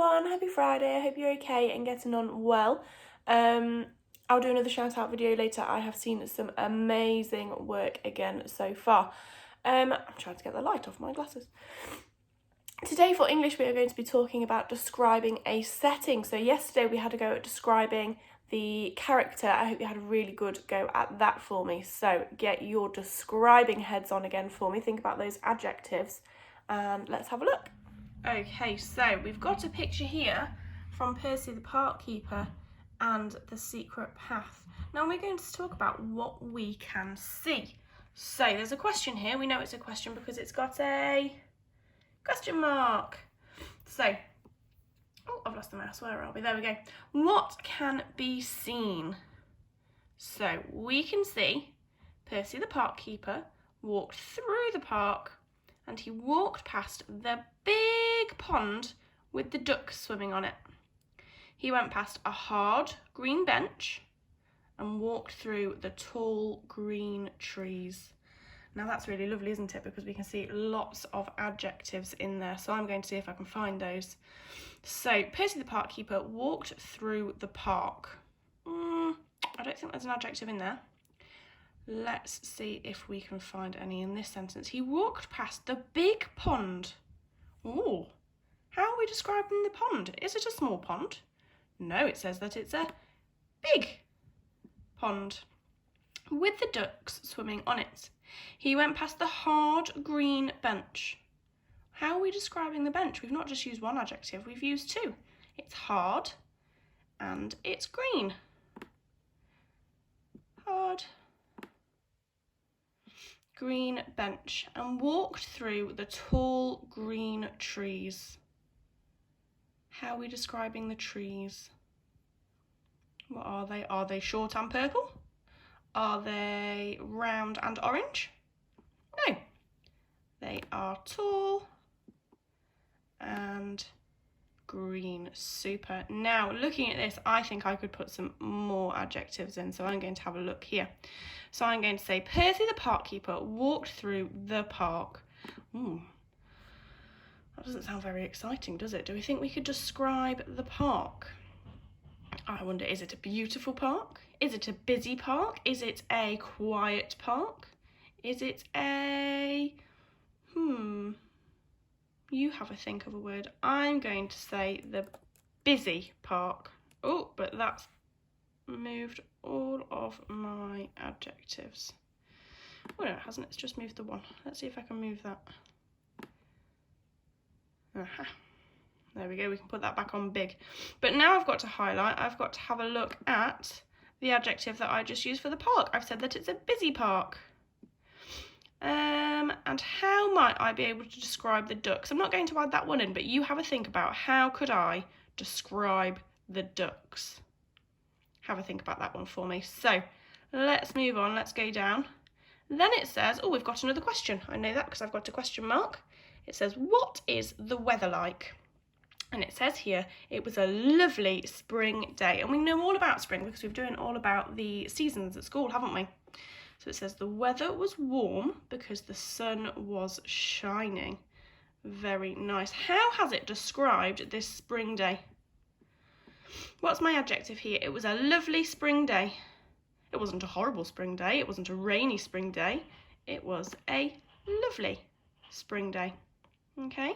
everyone, happy Friday. I hope you're okay and getting on well. I'll do another shout out video later. I have seen some amazing work again so far. I'm trying to get the light off my glasses. Today for English we are going to be talking about describing a setting. So yesterday we had a go at describing the character. I hope you had a really good go at that for me. So get your describing heads on again for me. Think about those adjectives and let's have a look. Okay, so we've got a picture here from Percy the Park Keeper and the Secret Path. Now we're going to talk about what we can see. So there's a question here. We know it's a question because it's got a question mark. So, oh, I've lost the mouse. Where are we? There we go. What can be seen? So we can see Percy the Park Keeper walked through the park and he walked past the big pond with the ducks swimming on it. He went past a hard green bench and walked through the tall green trees. Now that's really lovely, isn't it? Because we can see lots of adjectives in there. So I'm going to see if I can find those. So Percy the Park Keeper walked through the park. I don't think there's an adjective in there. Let's see if we can find any in this sentence. He walked past the big pond. Ooh, how are we describing the pond? Is it a small pond? No, it says that it's a big pond with the ducks swimming on it. He went past the hard green bench. How are we describing the bench? We've not just used one adjective, we've used two. It's hard and it's green. Hard green bench and walked through the tall green trees. How are we describing the trees? What are they? Are they short and purple? Are they round and orange? No. They are tall and green. Super. Now, looking at this, I think I could put some more adjectives in, so I'm going to have a look here. So I'm going to say, Percy the Park Keeper walked through the park. That doesn't sound very exciting, does it? Do we think we could describe the park? I wonder, is it a beautiful park? Is it a busy park? Is it a quiet park? Is it a... You have a think of a word. I'm going to say the busy park. Oh, but that's moved all of my adjectives. Oh no, it hasn't. It's just moved the one. Let's see if I can move that. Aha. There we go, we can put that back on big. But now I've got to highlight, I've got to have a look at the adjective that I just used for the park. I've said that it's a busy park. And how might I be able to describe the ducks? I'm not going to add that one in, but you have a think about how could I describe the ducks? Have a think about that one for me. So let's move on, let's go down. Then it says, oh, we've got another question. I know that because I've got a question mark. It says, what is the weather like? And it says here, it was a lovely spring day. And we know all about spring because we've done all about the seasons at school, haven't we? So it says the weather was warm because the sun was shining. Very nice. How has it described this spring day? What's my adjective here? It was a lovely spring day. It wasn't a horrible spring day. It wasn't a rainy spring day. It was a lovely spring day. Okay,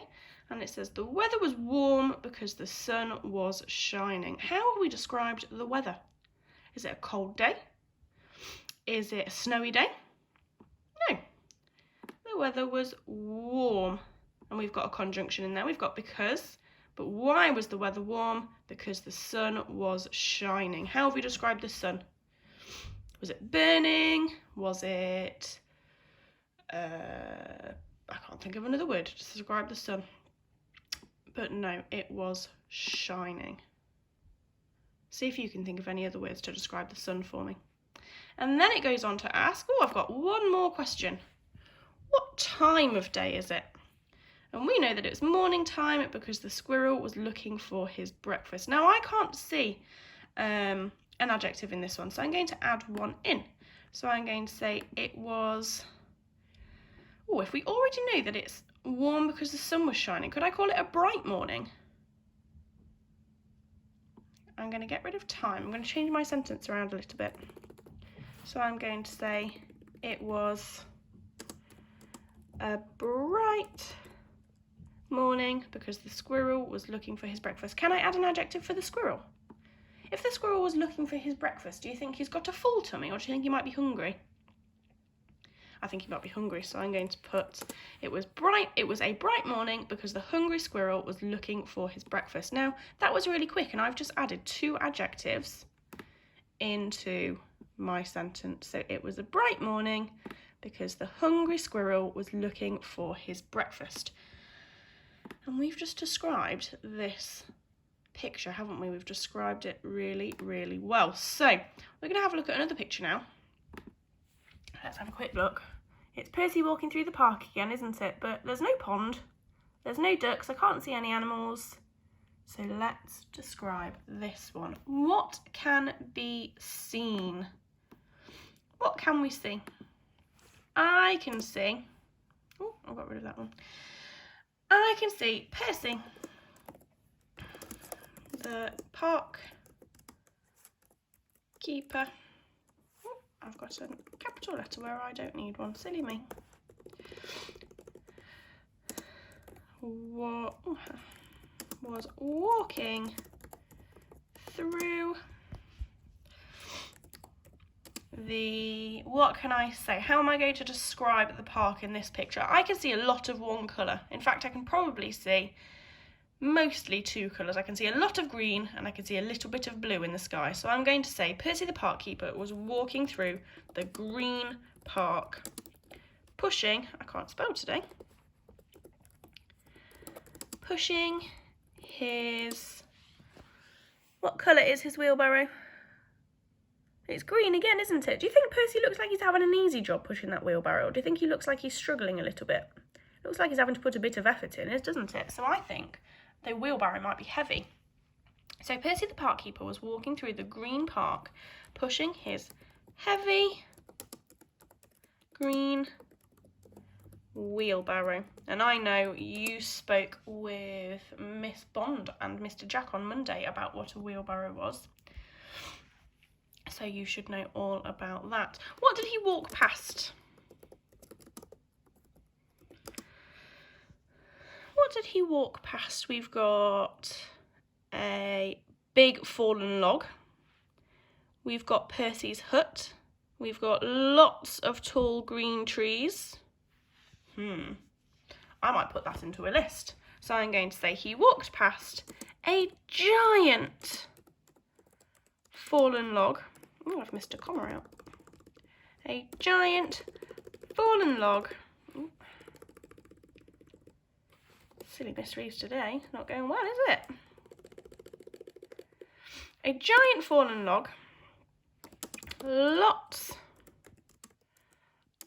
and it says the weather was warm because the sun was shining. How have we described the weather? Is it a cold day? Is it a snowy day? No, the weather was warm. And we've got a conjunction in there. We've got because, but why was the weather warm? Because the sun was shining. How have we described the sun? Was it burning? Was it... I can't think of another word to describe the sun. But no, it was shining. See if you can think of any other words to describe the sun for me. And then it goes on to ask, oh, I've got one more question. What time of day is it? And we know that it's morning time because the squirrel was looking for his breakfast. Now, I can't see an adjective in this one, so I'm going to add one in. So I'm going to say it was... Oh, if we already know that it's warm because the sun was shining, could I call it a bright morning? I'm going to get rid of time. I'm going to change my sentence around a little bit. So I'm going to say it was a bright morning because the squirrel was looking for his breakfast. Can I add an adjective for the squirrel? If the squirrel was looking for his breakfast, do you think he's got a full tummy, or do you think he might be hungry? I think he might be hungry, so I'm going to put it was a bright morning because the hungry squirrel was looking for his breakfast. Now, that was really quick, and I've just added 2 adjectives into my sentence. So it was a bright morning because the hungry squirrel was looking for his breakfast. And we've just described this picture, haven't we? We've described it really, really well. So we're going to have a look at another picture now. Let's have a quick look. It's Percy walking through the park again, isn't it? But there's no pond, there's no ducks, I can't see any animals. So let's describe this one. What can be seen? What can we see? I can see, oh, I got rid of that one. I can see Percy, the park keeper. Oh, I've got a capital letter where I don't need one, silly me. Was walking through the, what can I say? How am I going to describe the park in this picture? I can see a lot of one colour. In fact, I can probably see mostly 2 colours. I can see a lot of green and I can see a little bit of blue in the sky. So I'm going to say Percy the park keeper was walking through the green park, pushing, I can't spell today, pushing his, what colour is his wheelbarrow? It's green again, isn't it? Do you think Percy looks like he's having an easy job pushing that wheelbarrow? Or do you think he looks like he's struggling a little bit? Looks like he's having to put a bit of effort in it, doesn't it? So I think the wheelbarrow might be heavy. So Percy the park keeper was walking through the green park, pushing his heavy green wheelbarrow. And I know you spoke with Miss Bond and Mr. Jack on Monday about what a wheelbarrow was. So you should know all about that. What did he walk past? What did he walk past? We've got a big fallen log. We've got Percy's hut. We've got lots of tall green trees. I might put that into a list. So I'm going to say he walked past a giant fallen log. Oh, I've missed a comma out. A giant fallen log. Ooh. Silly Miss Reeves today. Not going well, is it? A giant fallen log. Lots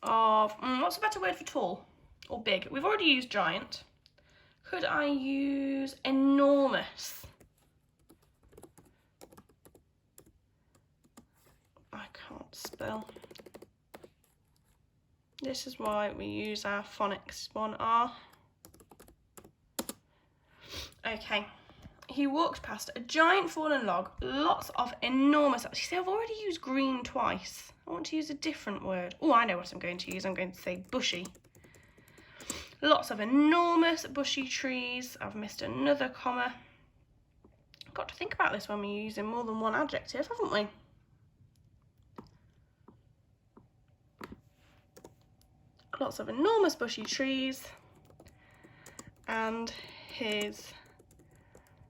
of, what's a better word for tall or big? We've already used giant. Could I use enormous? I can't spell. This is why we use our phonics 1R. Okay, he walked past a giant fallen log, lots of enormous, you see I've already used green twice. I want to use a different word. Oh, I know what I'm going to use. I'm going to say bushy. Lots of enormous bushy trees. I've missed another comma. I've got to think about this when we're using more than one adjective, haven't we? Lots of enormous bushy trees. And his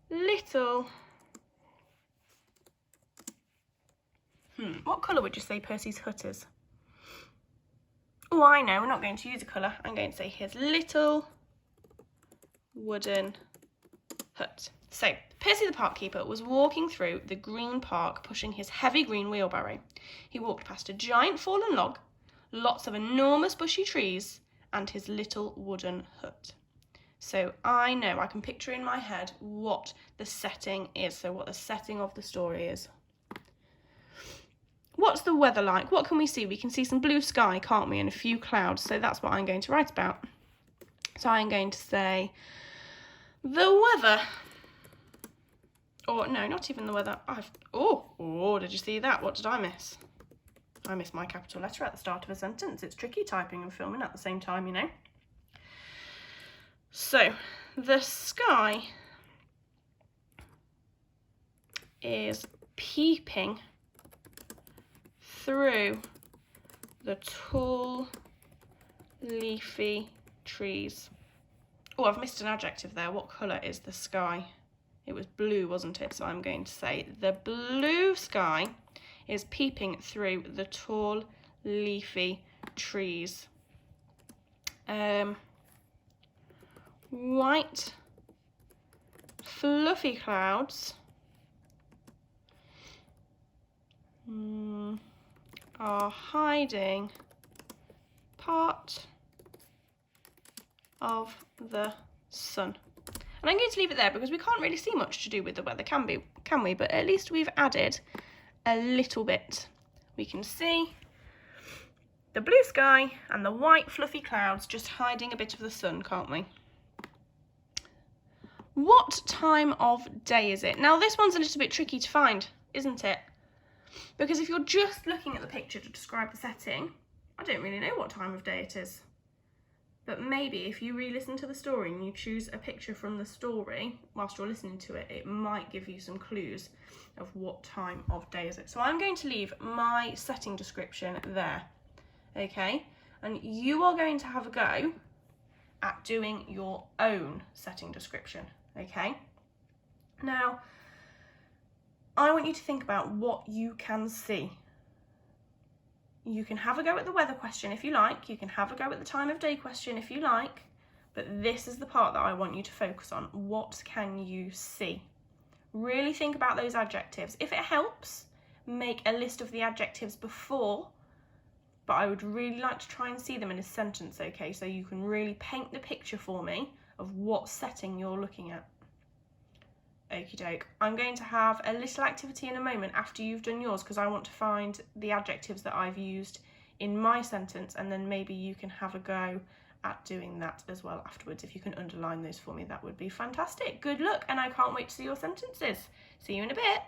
little, what colour would you say Percy's hut is? Oh, I know, we're not going to use a colour. I'm going to say his little wooden hut. So, Percy the park keeper was walking through the green park, pushing his heavy green wheelbarrow. He walked past a giant fallen log, lots of enormous bushy trees, and his little wooden hut. So I know, I can picture in my head what the setting is, so what the setting of the story is. What's the weather like? What can we see? We can see some blue sky, can't we, and a few clouds, so that's what I'm going to write about. So I'm going to say, the weather Or no, not even the weather. Oh, did you see that? What did I miss? I missed my capital letter at the start of a sentence. It's tricky typing and filming at the same time, you know. So, the sky is peeping through the tall, leafy trees. Oh, I've missed an adjective there. What colour is the sky? It was blue, wasn't it? So I'm going to say the blue sky is peeping through the tall, leafy trees. White, fluffy clouds are hiding part of the sun. And I'm going to leave it there because we can't really see much to do with the weather, can we? But at least we've added a little bit. We can see the blue sky and the white fluffy clouds just hiding a bit of the sun, can't we? What time of day is it? Now this one's a little bit tricky to find, isn't it? Because if you're just looking at the picture to describe the setting, I don't really know what time of day it is. But maybe if you re-listen to the story and you choose a picture from the story whilst you're listening to it, it might give you some clues of what time of day is it. So I'm going to leave my setting description there, okay? And you are going to have a go at doing your own setting description, okay? Now, I want you to think about what you can see. You can have a go at the weather question if you like, you can have a go at the time of day question if you like, but this is the part that I want you to focus on. What can you see? Really think about those adjectives. If it helps, make a list of the adjectives before, but I would really like to try and see them in a sentence, okay? So you can really paint the picture for me of what setting you're looking at. Okie doke. I'm going to have a little activity in a moment after you've done yours because I want to find the adjectives that I've used in my sentence, and then maybe you can have a go at doing that as well afterwards. If you can underline those for me, that would be fantastic. Good luck, and I can't wait to see your sentences. See you in a bit.